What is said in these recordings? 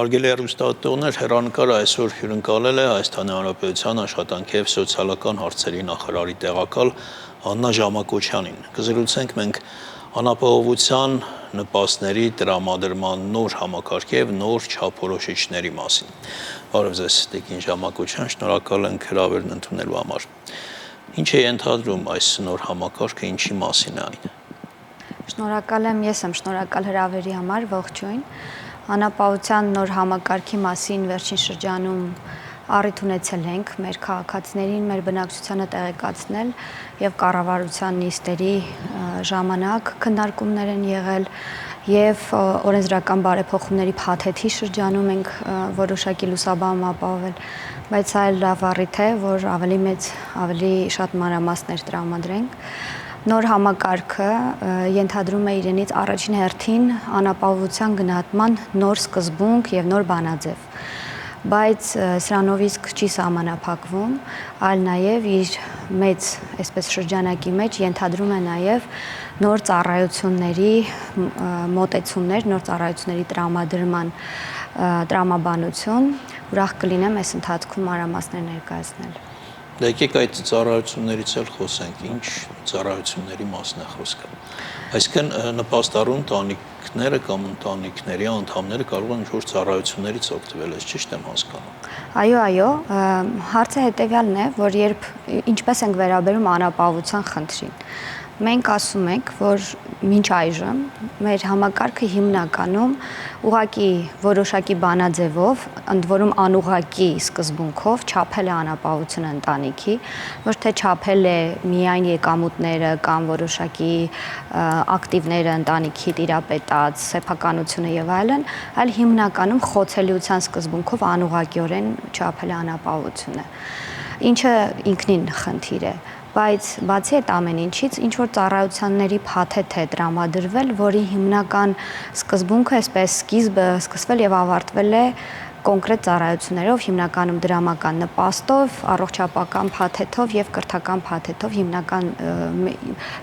Հարգելի հեռուստատողներ, հեռանկարը այսօր հյուրընկալել է Հայաստանի Հանրապետության աշխատանքի և սոցիալական հարցերի նախարարի տեղակալ Աննա Ժամակոչյանին։ Կզրուցենք մենք անապահովության նպաստների տրամադրման նոր համակարգի և նոր չափորոշիչների մասին։ Բարև ձեզ, Տիկին Ժամակոչյան, շնորհակալ ենք հրավերն ընդունելու համար։ Ինչ է ենթադրում այս նոր համակարգը, ինչի մասին է այն։ Շնորհակալ եմ, ես եմ շնորհակալ հրավերի համար, ողջույն։ Անապահովության նոր համակարգի մասին վերջին շրջանում առիթ ունեցել ենք մեր քաղաքացիներին, մեր բնակչությանը տեղեկացնել եւ կառավարության նիստերի ժամանակ քննարկումներ են եղել եւ օրենսդրական բարեփոխումների փաթեթի շրջանում ենք որոշակի լուսաբանում ապահովել, բայց այլ լավ առիթ է, որ ավելի շատ մանրամասներ տրամադրենք։ Նոր համակարգը ենթադրում է իրենից առաջին հերթին անապահովության գնահատման նոր սկզբունք եւ նոր բանաձև, բայց սրանով իսկ չի սահմանափակվում, այլ նաեւ իր մեծ, այսպես շրջանակի մեջ ենթադրում է նաեւ նոր ծառայությունների մոտեցումներ, նոր ծառայությունների տրամաբանություն, ուրախ կլինեմ այս ընթացքում մանրամասներ ներկայացնել։ Եկեք այդ ծառայություններից էլ խոսենք, ինչ ծառայությունների մասն է խոսքը։ Այսինքն նպաստառու ընտանիքները կամ ընտանիքների անդամները կարող են ինչ-որ ծառայություններից օգտվել, ես ճիշտ եմ հասկանում։ Այո, հարցը հետևյալն է, որ ինչպես ենք վերաբերում անապահովության խնդրին։ Մենք ասում ենք, որ մինչ այժմ մեր համակարգը հիմնականում ուղղակի որոշակի բանաձևով, ընդ որում անուղղակի սկզբունքով չափել է անապահովությունը ընտանիքի, ոչ թե չափել է միայն եկամուտները կամ որոշակի ակտիվները ընտանիքի տիրապետած, սեփականությունը եւ այլն, այլ հիմնականում խոցելիության սկզբունքով անուղղակիորեն չափել է անապահովությունը, ինչը ինքնին խնդիր է։ Բայց բացի այդ ամեն ինչից, ինչ որ ծառայությունների փաթեթ է տրամադրվել, որի հիմնական սկզբունքը, այսպես սկիզբը սկսվել եւ ավարտվել է կոնկրետ ծառայություններով, հիմնականում դրամական նպաստով, առողջապահական փաթեթով եւ կրթական փաթեթով, հիմնական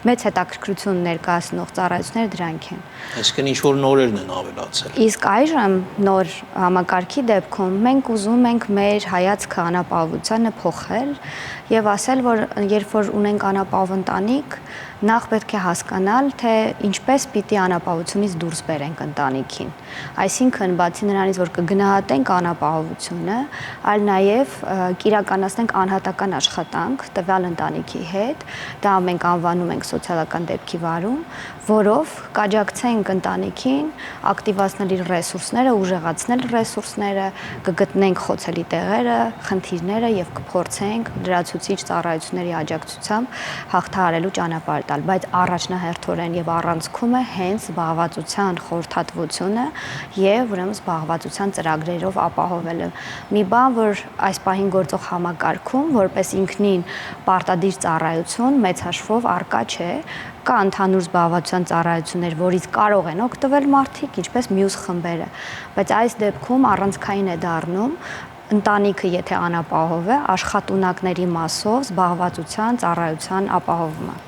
մեծ հետաքրքրություն ներկայացնող ծառայությունները դրանք են։ Այսինքն ինչ որ նորերն են ավելացել։ Իսկ այժմ նոր համակարգի դեպքում մենք ուզում ենք մեր հայացքը անապահովությանը փոխել եւ ասել, որ երբ որ ունենք անապահով ընտանիք, նախ պետք է հասկանալ, թե ինչպես պիտի անապահովությունից դուրս բերենք ընտանիքին։ Այսինքն, բացի նրանից, որ կգնահատենք անապահովությունը, այլ նաև կիրականացնենք անհատական աշխատանք տվյալ ընտանիքի հետ, դա մենք անվանում ենք սոցիալական դեպքի վարում, որով կաջակցենք ընտանիքին ակտիվացնել իր ռեսուրսները, ուժեղացնել ռեսուրսները, կգտնենք խոցելի տեղերը, խնդիրները եւ կփորձենք լրացուցիչ ծառայությունների աջակցությամբ հաղթահարելու ճանապարհ տալ, բայց առաջնահերթորեն եւ առանցքում է հենց զբաղվածության խորհրդատվությունը եւ ուրեմն զբաղվածության ծրագրերով ապահովելը։ Մի բան, որ այս պահին գործող համակարգում որպես ինքնին պարտադիր ծառայություն մեծ հաշվով առկա չէ, կա ընդհանուր զբաղվածության ծառայություններ, որից կարող են օգտվել մարդիկ, ինչպես մյուս խմբերը, բայց այս դեպքում առանցքային է դառնում ընտանիքը, եթե անապահով է, աշխատունակների մասով զբաղվածության ծառայության ապահովումը։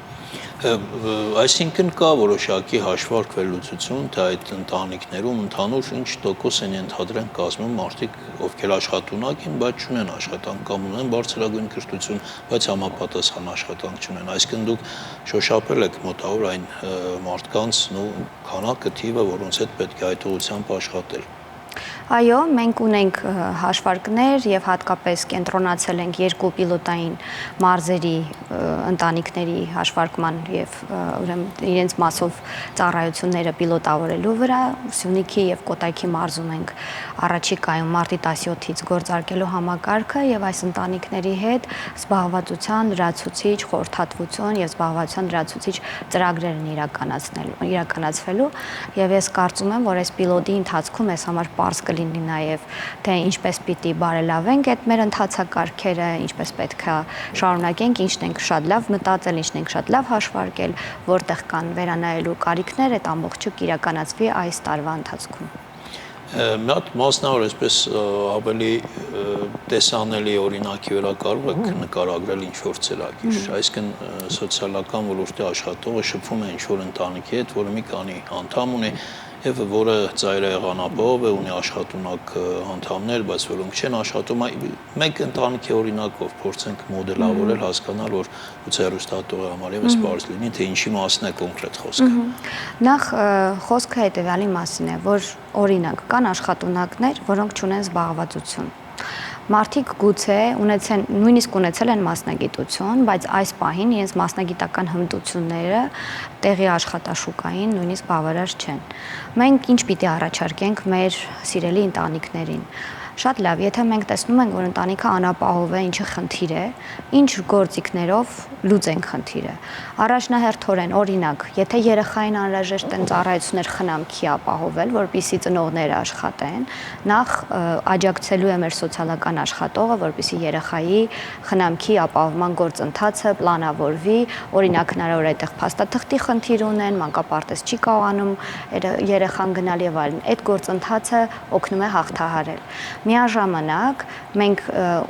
Այսինքն կա որոշակի հաշվարկ վերլուծություն, թե այդ ընտանիքներում ընդհանուր ինչ տոկոս են ենթադրենք կազմում մարդիկ, ովքեր աշխատունակ են, բայց չունեն աշխատանք կամ ունեն բարձրագույն կրթություն, բայց համապատասխան աշխատանք չունեն։ Այսինքն դուք շոշափել եք մոտավոր այն մարդկանց քանակը, թիվը, որոնց հետ պետք է այդ ուղղությամբ աշխատել։ Այո, մենք ունենք հաշվարկներ եւ հատկապես կենտրոնացել ենք երկու պիլոտային մարզերի ընտանիքների հաշվարկման եւ ուրեմն իրենց մասով ծառայությունները պիլոտավորելու վրա, Սյունիքի եւ Կոտայքի մարզում ենք առաջիկայում մարտի 17-ից գործարկելու համակարգը եւ այս ընտանիքների հետ զբաղվածության լրացուցիչ խորհրդատվություն եւ զբաղվածության լրացուցիչ ծրագրեր են իրականացվելու եւ ես կարծում եմ, որ այս պիլոտի ընթացքում այս համար պարզ կլինի նաև թե ինչպես պիտի բարելավենք այդ մեր ընթացակարգերը, ինչպես պետք է շարունակենք, ինչն ենք շատ լավ մտածել, ինչն ենք շատ լավ հաշվարկել, որտեղ կան վերանայելու կարիքներ, այդ ամբողջը կիրականացվի այս տարվա ընթացքում։ Մի հատ մասնավոր այսպես ավելի տեսանելի օրինակի վրա կարող եք նկարագրել ինչ-որ ծրագիր, այսինքն սոցիալական ոլորտի աշխատողը շփվում է ինչ-որ ընտանիքի հետ, որը մի քանի անդամ ունի եւ որը ծայրահեղ անապահով է, ունի աշխատունակ անդամներ, բայց որոնք չեն աշխատում, մեկ ընտանիքի օրինակով փորձենք մոդելավորել, հասկանալ, որ գուցե հեռուստատողի համար եւս բարձ լինի, թե ինչի մասն է կոնկրետ խոսքը։ Նախ խոսքը հետեւյալի մասին է, որ օրինակ կան աշխատունակներ, որոնք չունեն զբաղվածություն։ Մարդիկ գուցե նույնիսկ ունեցել են մասնագիտություն, բայց այս պահին իրենց մասնագիտական հմտությունները տեղի աշխատաշուկային նույնիսկ բավարար չեն։ Մենք ինչ պիտի առաջարկենք մեր սիրելի ընտանիքներին։ Շատ լավ, եթե մենք տեսնում ենք, որ ընտանիքը անապահով է, ինչը խնդիր է, ինչ գործիքներով լուծենք խնդիրը։ Առաջնահերթորեն, օրինակ, եթե երեխային անհրաժեշտ են ծառայություններ խնամքի ապահովել, որպեսզի ծնողները աշխատեն, նախ աջակցելու է մեր սոցիալական աշխատողը, որպեսզի երեխայի խնամքի ապահովման գործընթացը պլանավորվի, օրինակ հնարավոր է այդտեղ փաստաթղթի խնդիր ունեն, մանկապարտեզ չի կարողանում երեխան գնալ եւ այլն։ Այդ գործընթացը օգնում է հաղթահարել։ Միաժամանակ մենք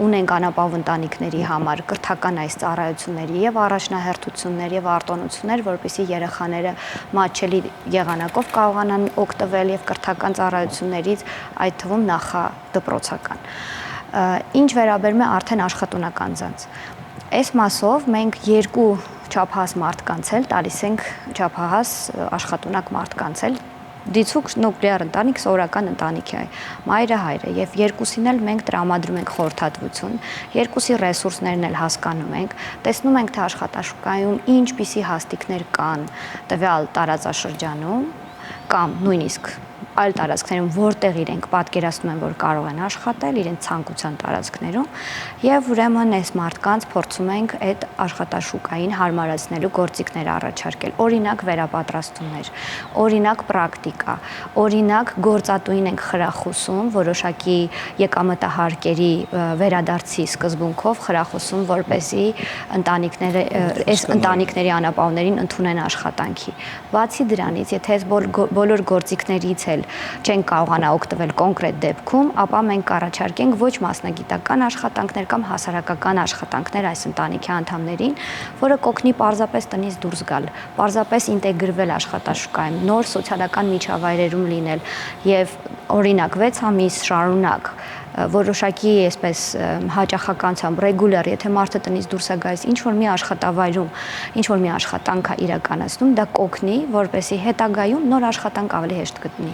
ունենք անապահով ընտանիքների համար կրթական այս ծառայությունների եւ առաջնահերթություններ եւ արտոնություններ, որպեսզի երեխաները մատչելի եղանակով կարողանան օգտվել եւ կրթական ծառայություններից, այդ թվում նախադպրոցական։ Ինչ վերաբերում է արդեն աշխատունակ անձանց։ Այս մասով մենք երկու չափահաս մարդկանց էլ տալիս ենք չափահաս աշխատունակ մարդկանց էլ դիցուկ նուկլեար ընտանիք, սովորական ընտանիք է, մայրը հայրը եւ երկուսին էլ մենք տրամադրում ենք խորհրդատվություն, երկուսի ռեսուրսներն էլ հասկանում ենք, տեսնում ենք թե աշխատաշուկայում ինչպիսի հաստիկներ կան տվյալ տարածաշրջանում կամ նույնիսկ այլ տարածքներում, որտեղ իրենք պատկերացնում են, որ կարող են աշխատել իրենց ցանկության տարածքներում եւ ուրեմն այս մարդկանց փորձում ենք այդ աշխատաշուկային հարմարացնելու գործիքներ առաջարկել։ Օրինակ վերապատրաստումներ, օրինակ պրակտիկա, օրինակ գործատուին ենք խրախուսում որոշակի եկամտահարկերի վերադարձի սկզբունքով խրախուսում, որպեսզի ընտանիքների անապահովներին ընդունեն աշխատանքի։ Բացի դրանից, եթե այս բոլոր գործիքներից չեն կարողանա օգտվել կոնկրետ դեպքում, ապա մենք առաջարկենք ոչ մասնագիտական աշխատանքներ կամ հասարակական աշխատանքներ այս ընտանիքի անդամներին, որը կօգնի պարզապես տնից դուրս գալ, պարզապես ինտեգրվել աշխատաշուկայում, նոր սոցիալական միջավայրերում լինել եւ օրինակ 6 ամիս շարունակ որոշակի այսպես հաճախականությամբ ռեգուլար, եթե մարդը տնից դուրս է գալիս ինչ-որ մի աշխատավայրում, ինչ-որ մի աշխատանք է իրականացնում, դա կօգնի, որպեսզի հետագայում նոր աշխատանք ավելի հեշտ գտնի։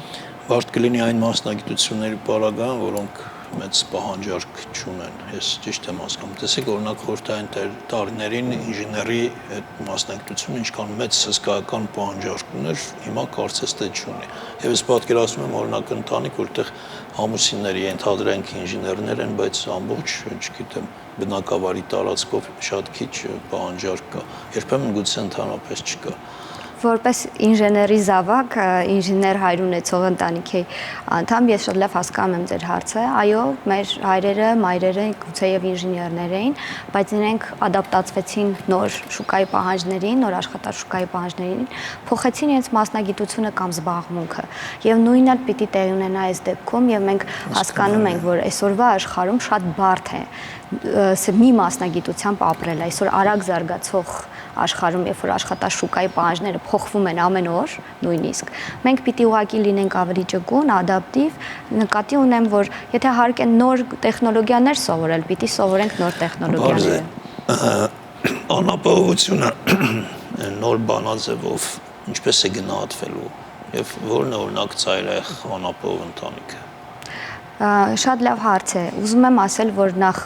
Բարդ կլինի այն մասնագիտությունների պարագան, որոնք մեծ պահանջարկ չունեն։ Ես ճիշտ եմ հասկանում։ Տեսեք, օրինակ խորհրդային տարիներին ինժեների այդ մասնագիտությունը ինչքան մեծ հսկայական պահանջարկ ուներ, հիմա կարծես թե չունի։ Եվ ես պատկերացնում եմ օրինակ ընտանիք, որտեղ ամուսինների ենթադրենք ինժեներներ են, բայց ամբողջ, չգիտեմ, բնակավարի տարածքով շատ քիչ պահանջարկ կա։ Երբեմն գուցե ընդհանրապես չկա։ Որպես ինժեների զավակ, ինժեներ հայր ունեցող ընտանիքի անդամ, ես շատ լավ հասկանում եմ ձեր հարցը։ Այո, մեր հայրերը, մայրերը գուցե եւ ինժեներներ էին, բայց իրենք ադապտացվեցին նոր շուկայի պահանջներին, նոր աշխատաշուկայի պահանջներին, փոխեցին իրենց մասնագիտությունը կամ զբաղմունքը։ Եվ նույնն էլ պիտի տեղի ունենա այս դեպքում, եւ մենք հասկանում ենք, որ այսօրվա աշխարհում շատ բարդ է մի մասնագիտությամբ ապրել, այսօր արագ զարգացող աշխարհում, երբ որ աշխատաշուկայի պահանջները փոխվում են ամեն օր, նույնիսկ մենք պիտի ուղղակի լինենք ավելի ճկուն, ադապտիվ, նկատի ունեմ, որ եթե հարկ են նոր տեխնոլոգիաներ սովորել, պիտի սովորենք նոր տեխնոլոգիաները։ Անապահովությունը նոր բանաձևով ինչպես է գնահատվելու եւ որն է օրինակ ծայրահեղ անապահով ընտանիքը։ Շատ լավ հարց է։ Ուզում եմ ասել, որ նախ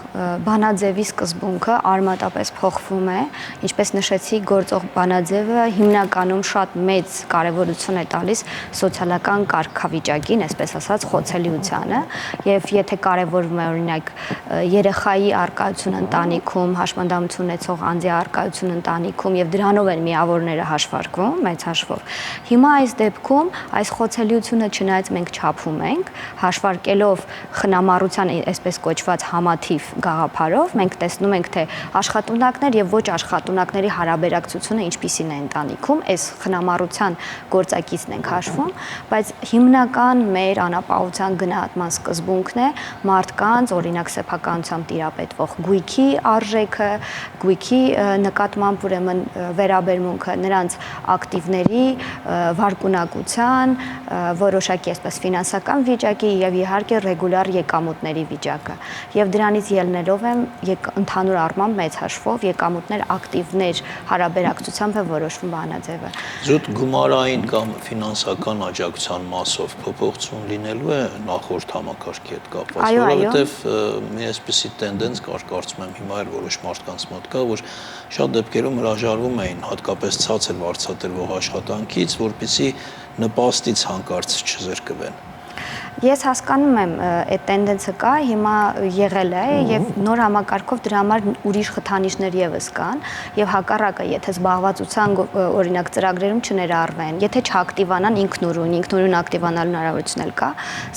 բանաձևի սկզբունքը արմատապես փոխվում է, ինչպես նշեցի, գործող բանաձևը հիմնականում շատ մեծ կարևորություն է տալիս սոցիալական կարգավիճակին, այսպես ասած, խոցելիությանը, եւ եթե կարևորվում է օրինակ երեխայի առկայություն ընտանիքում, հաշմանդամություն ունեցող անձի առկայություն ընտանիքում եւ դրանով են միավորները հաշվարկվում, մեծ հաշվով։ Հիմա այս դեպքում այս խոցելիությունը չնայած մենք չափում ենք, հաշվարկելով գնալով խնամառության այսպես կոչված համաթիվ գաղափարով մենք տեսնում ենք թե աշխատունակներ եւ ոչ աշխատունակների հարաբերակցությունը ինչպիսին է ընտանիքում, այս խնամառության գործակիցն ենք հաշվում, բայց հիմնական մեր անապահովության գնահատման սկզբունքն է մարդկանց օրինակ սեփականությամբ տիրապետվող գույքի արժեքը, գույքի նկատմամբ ուրեմն վերաբերմունքը, նրանց ակտիվների վարկունակության, որոշակի այսպես ֆինանսական վիճակի եւ իհարկե ռեգուլյար եկամուտների վիճակը։ Եվ դրանից ելնելով եմ ընդհանուր առմամբ մեծ հաշվով եկամուտներ ակտիվներ հարաբերակցությամբ է որոշվում բանաձևը։ Զուտ գումարային կամ ֆինանսական աջակցության մասով փոփոխություն լինելու է նախորդ համակարգի հետ կապված, որովհետեւ մի այսպիսի տենդենս կար, կարծում եմ հիմա էլ որոշ մարդկանց մոտ կա, որ շատ դեպքերում հրաժարվում էին հատկապես ցածր վարձատրվող աշխատանքից, որպեսզի նպաստից հանկարծ չզրկվեն։ Ես հասկանում եմ, այդ տենդենսը կա, հիմա եղել է եւ նոր համակարգով դրա համար ուրիշ խթանիչներ եւս կան եւ հակառակը, եթե զբաղվածության օրինակ ծրագրերում չներառվեն, եթե չակտիվանան ինքնուրույն ակտիվանալու հնարավորություն էլ կա,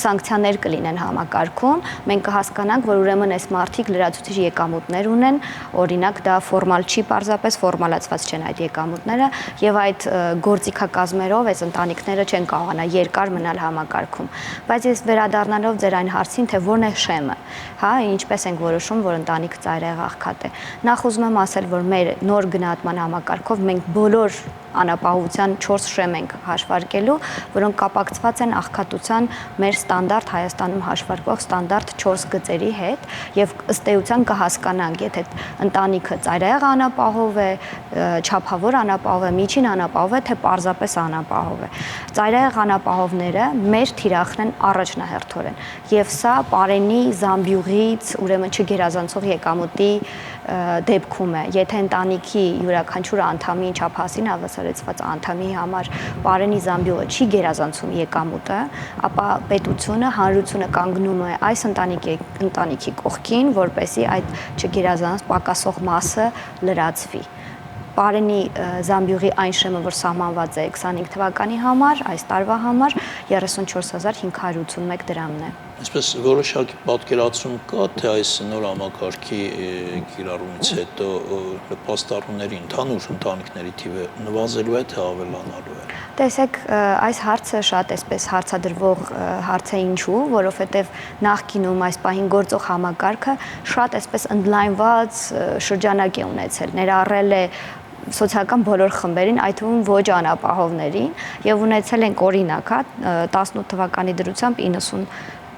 սանկցիաներ կլինեն համակարգում, մենք կհասկանանք, որ ուրեմն այս մարդիկ լրացուցիչ եկամուտներ ունեն, օրինակ դա ֆորմալ չի պարզապես ֆորմալացված չեն այդ եկամուտները եւ այդ գործիքակազմերով այս ընտանիքները չեն կարողանա երկար մնալ համակարգում։ Բայց ես վերադառնալով ձեր այն հարցին, թե որն է շեմը, հա, ինչպես ենք որոշում, որ ընտանիքը ծայրահեղ աղքատ է։ Նախ ուզում եմ ասել, որ մեր նոր գնահատման համակարգով մենք բոլոր անապահովության 4 շեմ ենք հաշվարկելու, որոնք կապակցված են աղքատության մեր ստանդարտ Հայաստանում հաշվարկվող ստանդարտ 4 գծերի հետ եւ ըստ էության կհասկանանք, եթե ընտանիքը ծայրահեղ անապահով է, չափավոր անապահով է, միջին անապահով է, թե պարզապես անապահով է։ Ծայրահեղ անապահովները մեր թիրախն են առաջնահերթորեն եւ սա Պարենի զամբյուղից ուրեմն չգերազանցող եկամուտի դեպքում է, եթե ընտանիքի յուրաքանչյուր անդամի չափահասին հավասարեցված անդամի համար Պարենի զամբյուղը չի գերազանցում եկամուտը, ապա պետությունը, հանրությունը կանգնում է այս ընտանիքի կողքին, որպեսզի այդ չգերազանց պակասող մասը լրացվի։ Պարենի զամբյուղի այն շեմը, որ սահմանված է 25 թվականի համար, այս տարվա համար 34581 դրամն է։ Այսպես որոշակի պատկերացում կա, թե այս նոր համակարգի կիրառումից հետո նպաստառուների ընդհանուր ընտանիքների թիվը նվազելու է, թե ավելանալու է։ Տեսեք, այս հարցը շատ այսպես հարցադրվող հարց է ինչու, որովհետև նախկինում այս պահին գործող համակարգը շատ այսպես ընդլայնված շրջանակ է ունեցել, ներառել է սոցիալական բոլոր խմբերին, այդ թվում ոչ անապահովներին, եւ ունեցել ենք օրինակ, 18 թվականի դրությամբ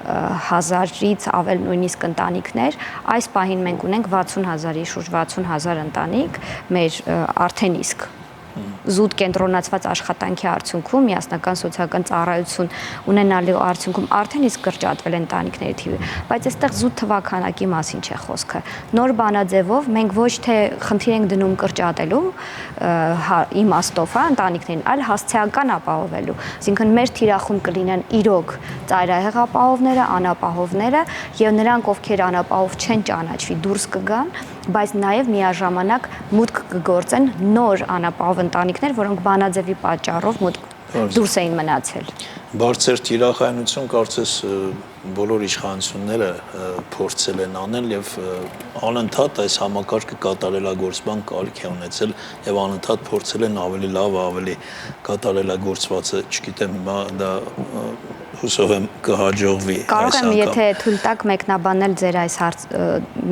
90,000-ից ավել նույնիսկ ընտանիքներ, այս պահին մենք ունենք 60,000-ի շուրջ 60,000 ընտանիք, մեր արդեն իսկ զուտ կենտրոնացված աշխատանքի արդյունքում միասնական սոցիալական ծառայություն ունենալու արդյունքում արդեն իսկ կրճատվել են ընտանիքների թիվը, բայց այստեղ զուտ թվականակի մասին չէ խոսքը։ Նոր բանաձևով մենք ոչ թե խնդիր ենք դնում կրճատելու իմաստով, հա, ընտանիքներին, այլ հասցեական ապահովելու։ Այսինքն մեր թիրախում կլինեն իրոք ծայրահեղ ապահովները, անապահովները եւ նրանք, ովքեր անապահով չեն ճանաչվի, դուրս կգան, բայց նաեւ միաժամանակ մուտք կգործեն նոր անապահով ընտանիքներ, որոնք բանաձևի պատճառով դուրս էին մնացել։ Բարձր թիրախայնություն կարծես բոլոր իշխանությունները փորձել են անել եւ անընդհատ այս համակարգը կատարելագործման կարիք է ունեցել եւ անընդհատ փորձել են ավելի լավ, ավելի կատարելագործվածը, չգիտեմ, հիմա դա հուսով եմ կհաջողվի։ Կարող եմ, եթե թույլ տաք մեկնաբանել ձեր այս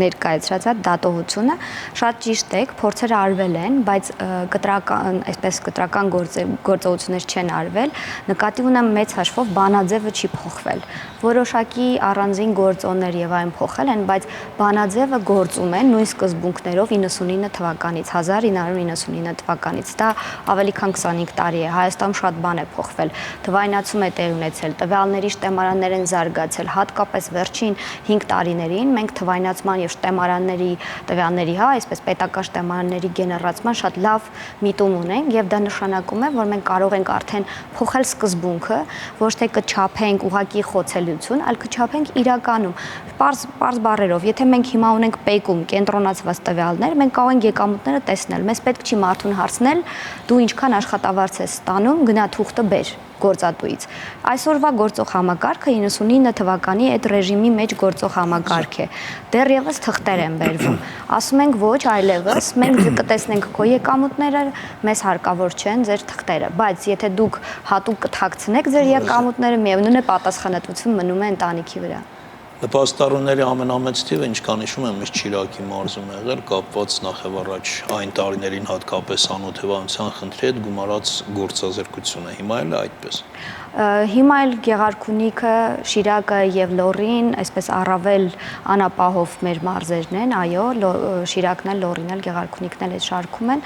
ներկայացրած դատողությունը, շատ ճիշտ եք, փորձեր արվել են, բայց կտրական գործողություններ չեն արվել, նկատի ունեմ մեծ հաշվով բանաձևը չի փոխվել։ Որոշակի առանձին գործոններ եւ այն փոխել են, բայց բանաձևը գործում է նույն սկզբունքներով 99 թվականից, 1999 թվականից, դա ավելի քան 25 տարի է, Հայաստանում շատ բան է փոխվել, թվայնացում է տեղի ունեցել, տվյալների շտեմարաններ են զարգացել, հատկապես վերջին 5 տարիներին մենք թվայնացման եւ շտեմարանների տվյալների, հա, այսպես պետական շտեմարանների գեներացման շատ լավ միտում ունենք եւ դա նշանակում է, որ մենք կարող ենք արդեն փոխել սկզբունքը, ոչ թե կչափենք ուղակի խոցելություն, այլ կչափենք իրականում։ Պարզ բառերով, եթե մենք հիմա ունենք պեկում կենտրոնացված տվյալներ, մենք կարող ենք եկամուտները տեսնել։ Մեզ պետք չի մարդուն հարցնել, դու ինչքան աշխատավարձ ես ստանում, գնա թուղթը բեր, գործատուից։ Այսօրվա գործող համակարգը 99 թվականի այդ ռեժիմի մեջ գործող համակարգ է։ Դեռևս թղթեր են բերվում։ Ասում ենք ոչ, այլևս մենք կտեսնենք քո եկամուտները, մեզ հարկավոր չեն ձեր թղթերը, բայց եթե դուք հատուկ կթաքցնեք ձեր եկամուտները, միևնույն է պատասխանատվություն մնում է ընտանիքի վրա։ Նպաստառուների ամենամեծ թիվը, ինչքան հիշում եմ, միշտ Շիրակի մարզում է եղել, կապված նախևառաջ այն տարիներին հատկապես անօթևանության խնդրի հետ գումարած գործազրկությունը։ Հիմա էլ է այդպես։ Հիմա էլ Գեղարքունիքը, Շիրակը եւ Լոռին, այսպես առավել անապահով մեր մարզերն են, այո, Շիրակն էլ, Լոռին էլ, Գեղարքունիքն էլ այդ շարքում են,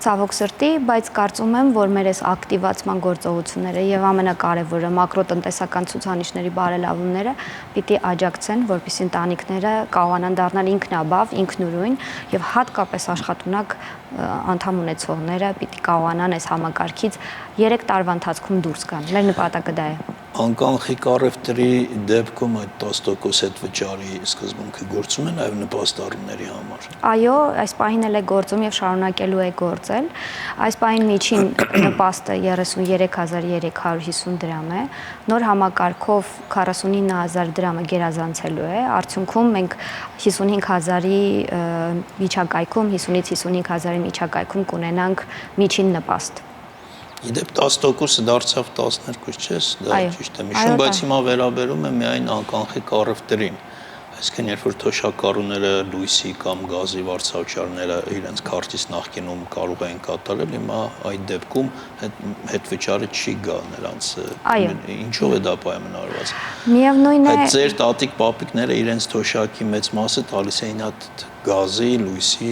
ցավոք սրտի, բայց կարծում եմ, որ մեր այս ակտիվացման գործողությունները եւ ամենակարևորը մակրոտնտեսական ցուցանիշների բարելավումները պիտի աջակցեն, որպեսզի ընտանիքները կարողանան դառնալ ինքնաբավ, ինքնուրույն եւ հատկապես աշխատունակ անդամ ունեցողները պիտի կարողանան այս համակարգից 3 տարվա ընթացքում դուրս գան։ Մեր նպատակը դա է։ Անկանխիկ առևտրի դեպքում այդ 10% հետ վճարի սկզբունքը գործում է նաև նպաստառուների համար։ Այո, այս պահին էլ է գործում եւ շարունակելու է գործել։ Այս պահին միջին նպաստը 33350 դրամ է։ Նոր համակարգով 49000 դրամը գերազանցելու է։ Արդյունքում մենք 55000-ի միջակայքում, 50-ից 55000-ի միջակայքում կունենանք միջին նպաստ։ Իդեպ 10%-ը դարձավ 12, չէ՞, դա ճիշտ է հիշում, բայց հիմա վերաբերում է միայն անկանխիկ առևտրին։ Այսինքն, երբ որ թոշակառուները լույսի կամ գազի վարձավճարները իրենց քարտից նախկինում կարող էին կատարել, հիմա այդ դեպքում հետվճարը չի գա նրանց։ Ինչով է դա պայմանավորված։ Միևնույն է, այդ ձեր տատիկ պապիկները իրենց թոշակի մեծ մասը տալիս էին հատ գազի, լույսի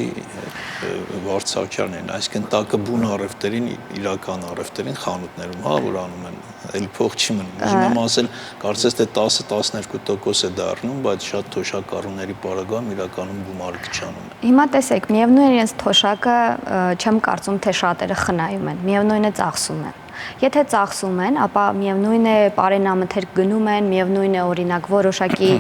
վարձավճարներին, այսինքն տակը բուն առևտրին, իրական առևտրին խանութներում, հա, որ անում են, էլ փող չի մնում։ Ուզում եմ ասել, կարծես թե 10-12% է դառնում, բայց շատ թոշակառուների պարագայում իրականում գումարը քչանում է։ Հիմա տեսեք, միևնույն է իրենց թոշակը չեմ կարծում, թե շատերը խնայում են, միևնույն է ծախսում են։ Եթե ծախսում են, ապա միևնույն է պարենամթերք գնում են, միևնույն է օրինակ որոշակի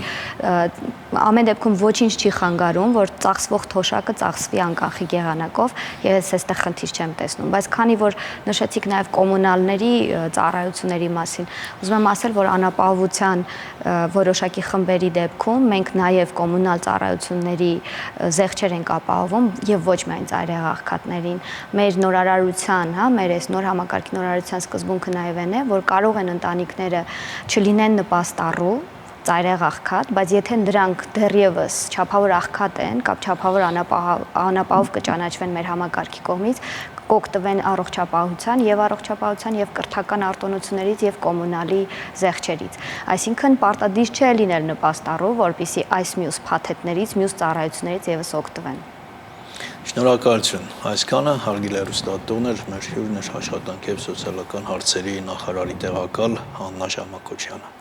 ամեն դեպքում ոչինչ չի խանգարում, որ ծախսվող թոշակը ծախսվի անկանխիկ եղանակով, ես այստեղ խնդիր չեմ տեսնում, բայց քանի որ նշեցիք նաև կոմունալների ծառայությունների մասին, ուզում եմ ասել, որ անապահովության որոշակի խմբերի դեպքում մենք նաև կոմունալ ծառայությունների զեղչեր ենք ապահովում եւ ոչ միայն ծայրահեղաղքատներին, մեր նորարարության, հա, մեր այս նոր համակարգի նորարարության սկզբունքը նաև այն է, որ կարող են ընտանիքները չլինեն նպաստառու ծայրահեղ աղքատ, բայց եթե նրանք դեռևս չափավոր աղքատ են կամ չափավոր անապահով կճանաչվեն մեր համակարգի կողմից, կօգտվեն առողջապահության եւ կրթական արտոնություններից եւ կոմունալի զեղչերից։ Այսինքն պարտադիր չէ լինել նպաստառու, որպեսզի այս մյուս փաթեթներից, մյուս ծառայություններից եւս օգտվեն։ Շնորհակալություն։ Այսքանը հարգելի հեռուստատուներ, մեր հյուրն էր աշխատանքի եւ սոցիալական հարցերի նախարարի տեղակալ Աննա Ժամակոչյանը։